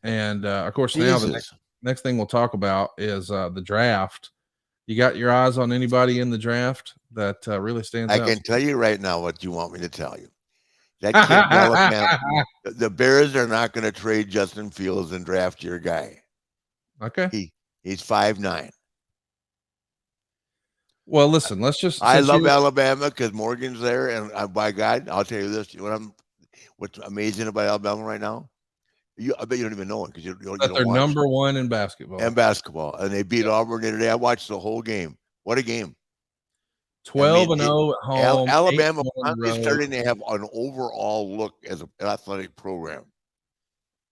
And of course, now the Jesus. next thing we'll talk about is the draft. You got your eyes on anybody in the draft that really stands I out? can tell you right now what you want me to tell you. That kid in Alabama, the Bears are not going to trade Justin Fields and draft your guy. Okay. He's 5'9". Well, listen, let's just I since love you Alabama because Morgan's there, and by God, I'll tell you this: what's amazing about Alabama right now? I bet you don't even know it because you that don't they're watch number one in basketball. and basketball, and they beat Yeah. Auburn the other day. I watched the whole game. What a game! I 12 mean, and 0 at home, 8 Alabama on the finally road. starting to have an overall look as an athletic program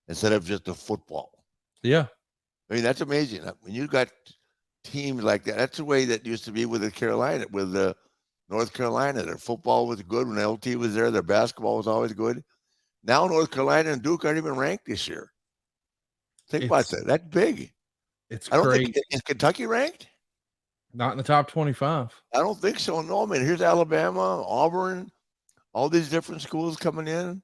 instead of just a football. Yeah. I mean, that's amazing. When you got teams like that, that's the way that used to be with the Carolina, with the North Carolina. Their football was good when LT was there. Their basketball was always good. Now North Carolina and Duke aren't even ranked this year. Think about It's that. That's big. it's I don't think crazy. is Kentucky ranked. Not in the top 25. I don't think so. No, man. Here's Alabama, Auburn, all these different schools coming in.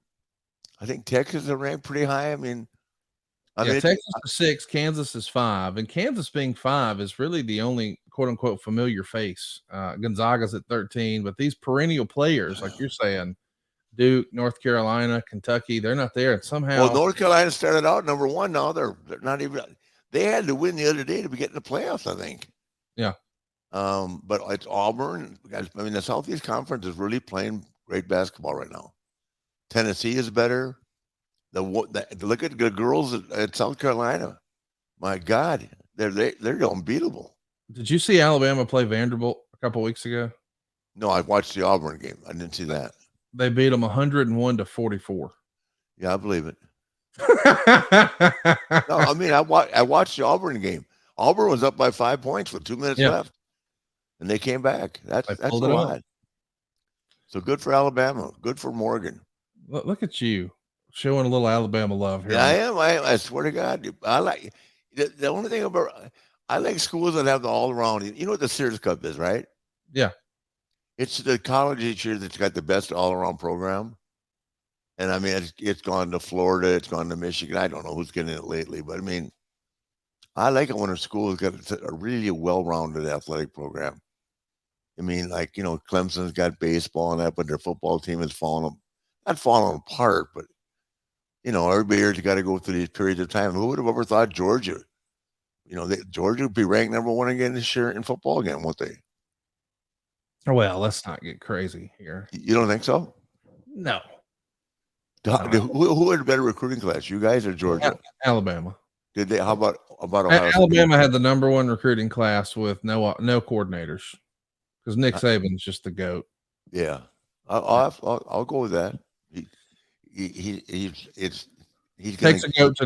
I think Texas is ranked pretty high. I Yeah, mean, Texas is 6, Kansas is 5, and Kansas being 5 is really the only quote unquote familiar face. Gonzaga's at 13, but these perennial players, like you're saying, Duke, North Carolina, Kentucky, they're not there. And well, somehow, North Carolina started out number one. Now they're not even. They had to win the other day to be getting the playoffs. I think. yeah, But it's Auburn. I mean, the Southeast Conference is really playing great basketball right now. Tennessee is better. Look at the girls at South Carolina. My God, they're unbeatable. did you see Alabama play Vanderbilt a couple weeks ago? No, I watched the Auburn game. I didn't see that. They beat them 101 to 44. Yeah, I believe it. No, I mean, I watched the Auburn game. Auburn was up by 5 points with 2 minutes Yeah, left, and they came back. they That's pulled a it out. lot. So good for Alabama. Good for Morgan. Look at you showing a little Alabama love here Yeah, on I the. am. I swear to God, I like the only thing about I like schools that have the all around. You know what the Sears Cup is, right? Yeah, It's the college each year that's got the best all around program. And I mean, it's gone to Florida, it's gone to Michigan. I don't know who's getting it lately, but I mean, I like it when a school has got a really well rounded athletic program. I mean, like, Clemson's got baseball and that, but their football team is not falling apart, but everybody here's got to go through these periods of time. Who would have ever thought Georgia? Georgia would be ranked number one again this year in football again, won't they? well, let's not get crazy here. You don't think so? No, Who had a better recruiting class, you guys or Georgia? Alabama. Did they? How about Ohio State? Alabama had the number one recruiting class with no coordinators because Nick Saban's just the goat. Yeah, I'll go with that. He he's gonna Takes a goat to